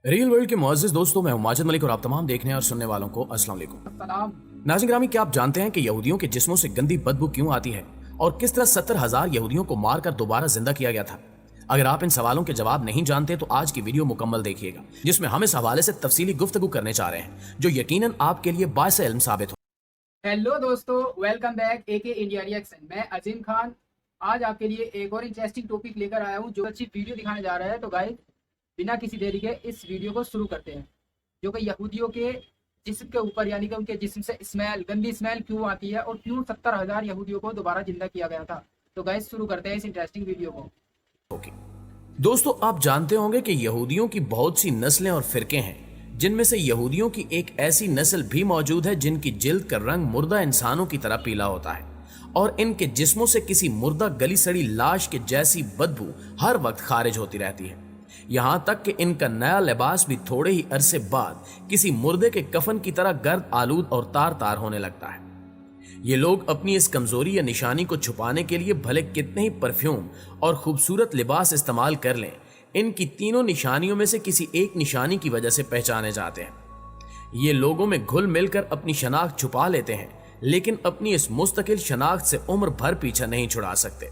Real world के मुअज़्ज़िज़ दोस्तों, मैं हूं माजिद मलिक और आप तमाम देखने और सुनने वालों को अस्सलाम वालेकुम। नाज़रीन ग्रामी, क्या आप जानते हैं कि यहूदियों के जिस्मों से गंदी बदबू क्यों आती है और किस तरह 70,000 यहूदियों को मारकर दोबारा जिंदा किया गया था? अगर आप इन सवालों के जवाब नहीं जानते तो आज की वीडियो मुकम्मल देखिएगा, जिसमें हम इस हवाले से तफसीली गुफ्तगू करने जा रहे हैं जो यकीनन आपके लिए बाइस इल्म साबित हो। हेलो दोस्तों, वेलकम बैक एके इंडिया रिएक्शन। मैं अजीम खान आज आपके लिए एक और इंटरेस्टिंग टॉपिक लेकर आया हूं जो अच्छी वीडियो दिखाने जा रहा है। तो गाइस, बिना किसी देरी के इस वीडियो को शुरू करते हैं। जो कि यहूदियों के जिस्म के ऊपर यानी कि उनके जिस्म से गंदी स्मेल क्यों आती है और क्यों 70,000 यहूदियों को दोबारा जिंदा किया गया था। तो गाइस, शुरू करते हैं इस इंटरेस्टिंग वीडियो को। दोस्तों, आप जानते होंगे कि यहूदियों की बहुत सी नस्लें और फिरके हैं, जिनमें से यहूदियों की एक ऐसी नस्ल भी मौजूद है जिनकी जिल्द का रंग मुर्दा इंसानों की तरह पीला होता है और इनके जिस्मों से किसी मुर्दा गली सड़ी लाश के जैसी बदबू हर वक्त खारिज होती रहती है। यहाँ तक कि इनका नया लिबास भी थोड़े ही अरसे बाद किसी मुर्दे के कफन की तरह गर्द आलूद और तार तार होने लगता है। ये लोग अपनी इस कमजोरी या निशानी को छुपाने के लिए भले कितने ही परफ्यूम और खूबसूरत लिबास इस्तेमाल कर लें, इनकी तीनों निशानियों में से किसी एक निशानी की वजह से पहचाने जाते हैं। ये लोगों में घुल मिलकर अपनी शनाख्त छुपा लेते हैं, लेकिन अपनी इस मुस्तकिल शनाख्त से उम्र भर पीछा नहीं छुड़ा सकते।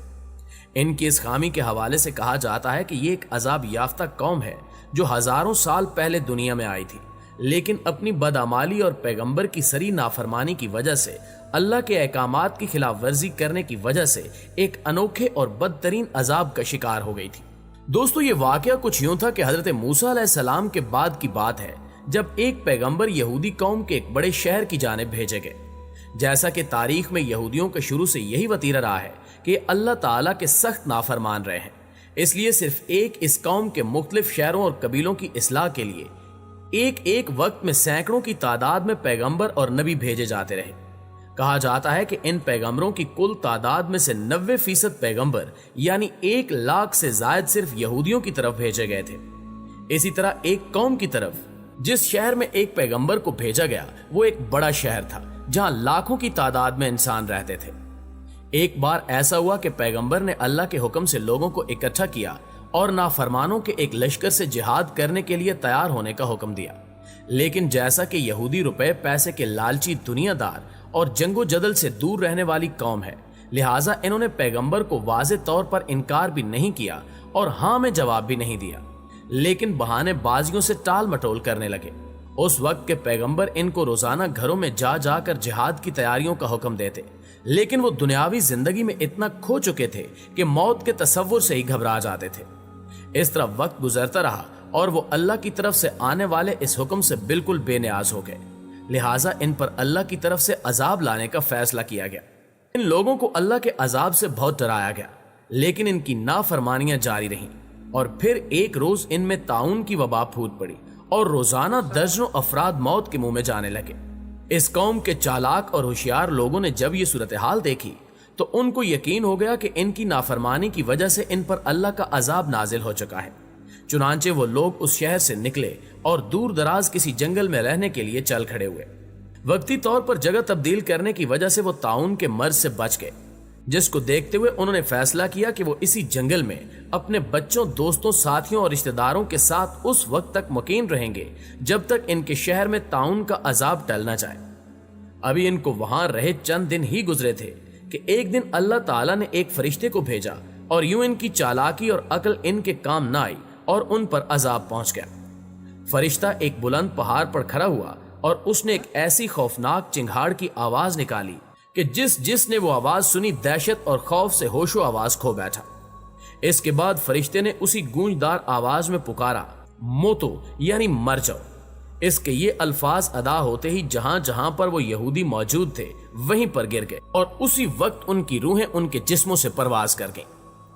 इनकी इस खामी के हवाले से कहा जाता है कि ये एक अजाब याफ्ता कौम है जो हजारों साल पहले दुनिया में आई थी, लेकिन अपनी बदअमाली और पैगंबर की सरी नाफरमानी की वजह से, अल्लाह के अहकामात की खिलाफ वर्जी करने की वजह से एक अनोखे और बदतरीन अजाब का शिकार हो गई थी। दोस्तों, ये वाकया कुछ यूं था कि हजरत मूसा अलैहिस्सलाम के बाद की बात है, जब एक पैगंबर यहूदी कौम के एक बड़े शहर की जानिब भेजे गए। जैसा कि तारीख में यहूदियों का शुरू से यही वतीरा रहा है कि अल्लाह ताला के सख्त नाफरमान रहे हैं, इसलिए सिर्फ इस कौम के मुख्तलिफ शहरों और कबीलों की इस्लाह के लिए एक वक्त में सैकड़ों की तादाद में पैगंबर और नबी भेजे जाते रहे। कहा जाता है कि इन पैगंबरों की कुल तादाद में से 90% पैगंबर यानी 1 लाख से जायद सिर्फ यहूदियों की तरफ भेजे गए थे। इसी तरह एक कौम की तरफ जिस शहर में एक पैगंबर को भेजा गया वो एक बड़ा शहर था जहां लाखों की तादाद में इंसान रहते थे। एक बार ऐसा हुआ कि पैगंबर ने अल्लाह के हुक्म से लोगों को इकट्ठा किया और नाफरमानों के एक लश्कर से जिहाद करने के लिए तैयार होने का हुक्म दिया। लेकिन जैसा कि यहूदी रुपए पैसे के लालची दुनियादार और जंगो जदल से दूर रहने वाली कौम है, लिहाजा इन्होंने पैगंबर को वाज़े तौर पर इनकार भी नहीं किया और हाँ में जवाब भी नहीं दिया, लेकिन बहाने बाजियों से टाल मटोल करने लगे। उस वक्त के पैगंबर इनको रोजाना घरों में जा जाकर जिहाद की तैयारियों का हुक्म देते, लेकिन वो दुनियावी जिंदगी में इतना खो चुके थे कि मौत के तसव्वुर से ही घबरा जाते थे। इस तरह वक्त गुजरता रहा और वो अल्लाह की तरफ से आने वाले इस हुक्म से बिल्कुल बेनियाज हो गए, लिहाजा इन पर अल्लाह की तरफ से अजाब लाने का फैसला किया गया। इन लोगों को अल्लाह के अजाब से बहुत डराया गया, लेकिन इनकी नाफरमानियां जारी रहीं और फिर एक रोज इनमें ताउन की वबा फूट पड़ी और रोजाना दर्जनों अफराद मौत के मुंह में जाने लगे। इस कौम के चालाक और होशियार लोगों ने जब ये सूरत हाल देखी तो उनको यकीन हो गया कि इनकी नाफरमानी की वजह से इन पर अल्लाह का अजाब नाजिल हो चुका है। चुनांचे वो लोग उस शहर से निकले और दूर दराज किसी जंगल में रहने के लिए चल खड़े हुए। वक्ती तौर पर जगह तब्दील करने की वजह से वो ताउन के मर्ज से बच गए, जिसको देखते हुए उन्होंने फैसला किया कि वो इसी जंगल में अपने बच्चों, दोस्तों, साथियों और रिश्तेदारों के साथ उस वक्त तक मुकीम रहेंगे जब तक इनके शहर में ताउन का अजाब टल न जाए। अभी इनको वहां रहे चंद दिन ही गुजरे थे कि एक दिन अल्लाह ताला ने एक फरिश्ते को भेजा और यूं इनकी चालाकी और अकल इनके काम न आई और उन पर अजाब पहुंच गया। फरिश्ता एक बुलंद पहाड़ पर खड़ा हुआ और उसने एक ऐसी खौफनाक चिंगाड़ की आवाज निकाली कि जिसने वो आवाज सुनी दहशत और खौफ से होशो आवाज खो बैठा। इसके बाद फरिश्ते ने उसी गूंजदार आवाज में पुकारा, मोतो यानी मर जाओ। इसके ये अल्फाज अदा होते ही जहां जहां पर वो यहूदी मौजूद थे वहीं पर गिर गए और उसी वक्त उनकी रूहें उनके जिस्मों से परवाज कर गईं।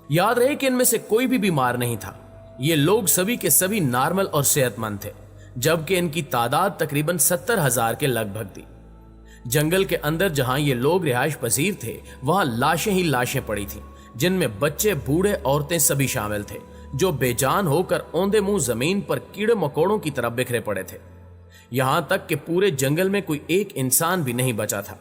याद रहे कि इनमें से कोई भी बीमार नहीं था। ये लोग सभी के सभी नॉर्मल और सेहतमंद थे, जबकि इनकी तादाद तकरीबन 70,000 के लगभग थी। जंगल के अंदर जहां ये लोग रिहाइश पजीर थे वहां लाशें ही लाशें पड़ी थीं, जिनमें बच्चे, बूढ़े, औरतें सभी शामिल थे, जो बेजान होकर औंधे मुंह जमीन पर कीड़े मकोड़ों की तरफ बिखरे पड़े थे। यहां तक कि पूरे जंगल में कोई एक इंसान भी नहीं बचा था।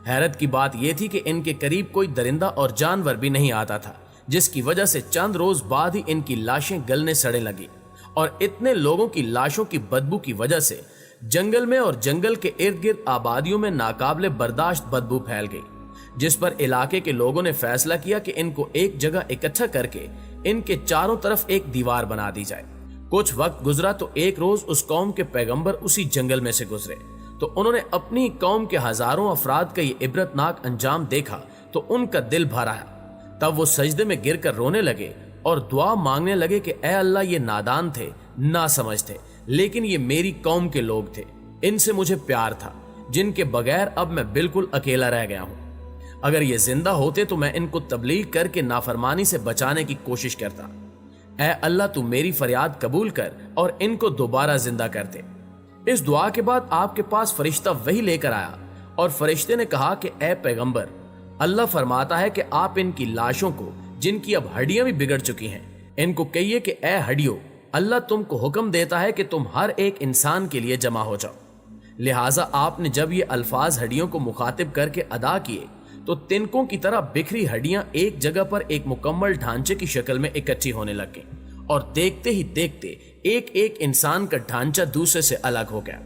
हैरत की बात यह थी कि इनके करीब कोई दरिंदा और जानवर भी नहीं आता था, जिसकी वजह से चंद रोज बाद ही इनकी लाशें गलने सड़ने लगी और इतने लोगों की लाशों की बदबू की वजह से जंगल में और जंगल के इर्द गिर्द आबादियों में नाकाबिले बर्दाश्त बदबू फैल गई, जिस पर इलाके के लोगों ने फैसला किया कि इनको एक जगह इकट्ठा करके इनके चारों तरफ एक दीवार बना दी जाए। कुछ वक्त गुजरा तो एक रोज उस कौम के पैगंबर उसी जंगल में से गुजरे, तो उन्होंने अपनी कौम के हजारों अफराद का ये इबरतनाक अंजाम देखा तो उनका दिल भर आया। तब वो सजदे में गिरकर रोने लगे और दुआ मांगने लगे कि ऐ अल्लाह, ये नादान थे, ना समझ थे, लेकिन ये मेरी कौम के लोग थे, इनसे मुझे प्यार था, जिनके बगैर अब मैं बिल्कुल अकेला रह गया हूं। अगर ये जिंदा होते तो मैं इनको तबलीग करके नाफरमानी से बचाने की कोशिश करता। ऐ अल्लाह, तू मेरी फरियाद कबूल कर और इनको दोबारा जिंदा कर दे। इस दुआ के बाद आपके पास फरिश्ता वही लेकर आया और फरिश्ते ने कहा कि ऐ पैगंबर, अल्लाह फरमाता है कि आप इनकी लाशों को, जिनकी अब हड्डियां भी बिगड़ चुकी हैं, इनको कहिए कि ऐ हड्डियों, अल्लाह तुमको हुक्म देता है कि तुम हर एक इंसान के लिए जमा हो जाओ। लिहाजा आपने जब ये अल्फाज हड्डियों को मुखातिब करके अदा किए तो तिनकों की तरह बिखरी हड्डियां एक जगह पर एक मुकम्मल ढांचे की शक्ल में इकट्ठी होने लग गईं और देखते ही देखते एक एक इंसान का ढांचा दूसरे से अलग हो गया।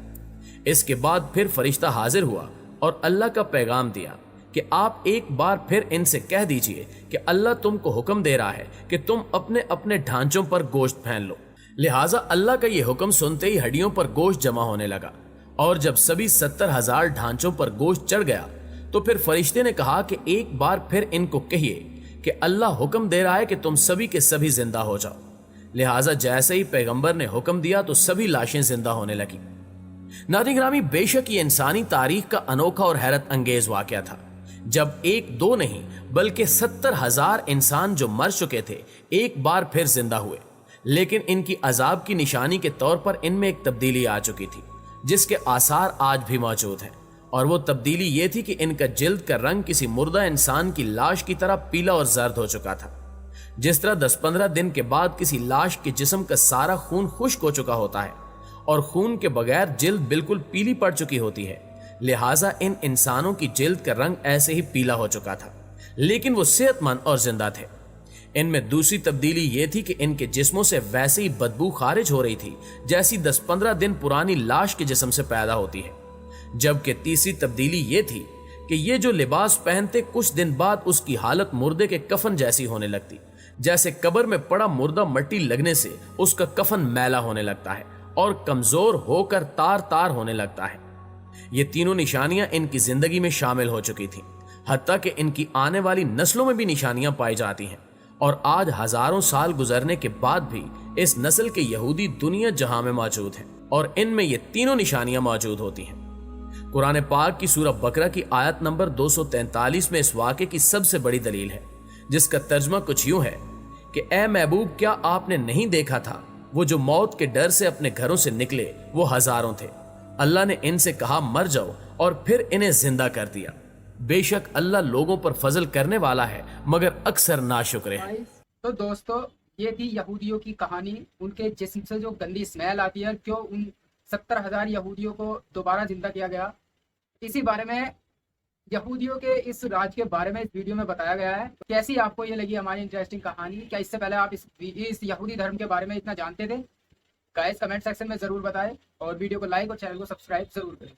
इसके बाद फिर फरिश्ता हाजिर हुआ और अल्लाह का पैगाम दिया कि आप एक बार फिर इनसे कह दीजिए कि अल्लाह तुमको हुक्म दे रहा है कि तुम अपने अपने ढांचों पर गोश्त फेंक लो। लिहाजा अल्लाह का ये हुक्म सुनते ही हड्डियों पर गोश्त जमा होने लगा और जब सभी 70,000 ढांचों पर गोश्त चढ़ गया तो फिर फरिश्ते ने कहा कि एक बार फिर इनको कहिए कि अल्लाह हुक्म दे रहा है कि तुम सभी के सभी जिंदा हो जाओ। लिहाजा जैसे ही पैगंबर ने हुक्म दिया तो सभी लाशें जिंदा होने लगी। नाज़रीन ग्रामी, बेशक ये इंसानी तारीख का अनोखा और हैरत अंगेज वाकया था जब एक दो नहीं बल्कि 70,000 इंसान जो मर चुके थे एक बार फिर जिंदा हुए। लेकिन इनकी अजाब की निशानी के तौर पर इनमें एक तब्दीली आ चुकी थी जिसके आसार आज भी मौजूद हैं, और वो तब्दीली ये थी कि इनका जिल्द का रंग किसी मुर्दा इंसान की लाश की तरह पीला और जर्द हो चुका था। जिस तरह 10-15 दिन के बाद किसी लाश के जिस्म का सारा खून खुश्क हो चुका होता है और खून के बगैर जिल्द बिल्कुल पीली पड़ चुकी होती है, लिहाजा इन इंसानों की जिल्द का रंग ऐसे ही पीला हो चुका था, लेकिन वो सेहतमंद और जिंदा थे। इनमें दूसरी तब्दीली ये थी कि इनके जिस्मों से वैसे ही बदबू खारिज हो रही थी जैसी 10-15 दिन पुरानी लाश के जिस्म से पैदा होती है। जबकि तीसरी तब्दीली ये थी कि ये जो लिबास पहनते कुछ दिन बाद उसकी हालत मुर्दे के कफन जैसी होने लगती, जैसे कब्र में पड़ा मुर्दा मट्टी लगने से उसका कफन मैला होने लगता है और कमजोर होकर तार तार होने लगता है। ये तीनों निशानियां इनकी जिंदगी में शामिल हो चुकी थी, हत्ता कि इनकी आने वाली नस्लों में भी निशानियां पाई जाती हैं, और आज हजारों साल गुजरने के बाद भी इस नस्ल के यहूदी दुनिया जहां में मौजूद हैं और इनमें ये तीनों निशानियां मौजूद होती हैं। कुरान पाक की सूरह बकरा की आयत नंबर 243 में इस वाक़े की सबसे बड़ी दलील है, जिसका तर्जमा कुछ यूं है कि ए महबूब, क्या आपने नहीं देखा था वो जो मौत के डर से अपने घरों से निकले वो हजारों थे। अल्लाह ने इनसे कहा मर जाओ और फिर इन्हें जिंदा कर दिया। बेशक अल्लाह लोगों पर फजल करने वाला है मगर अक्सर नाशुक्र है। तो दोस्तों, ये थी यहूदियों की कहानी। उनके जिस्म से जो गंदी स्मेल आती है, क्यों उन 70,000 यहूदियों को दोबारा जिंदा किया गया, इसी बारे में यहूदियों के इस राज के बारे में इस वीडियो में बताया गया है। तो कैसी आपको ये लगी हमारी इंटरेस्टिंग कहानी? क्या इससे पहले आप इस यहूदी धर्म के बारे में इतना जानते थे? गाइस कमेंट सेक्शन में जरूर बताएं और वीडियो को लाइक और चैनल को सब्सक्राइब जरूर करें।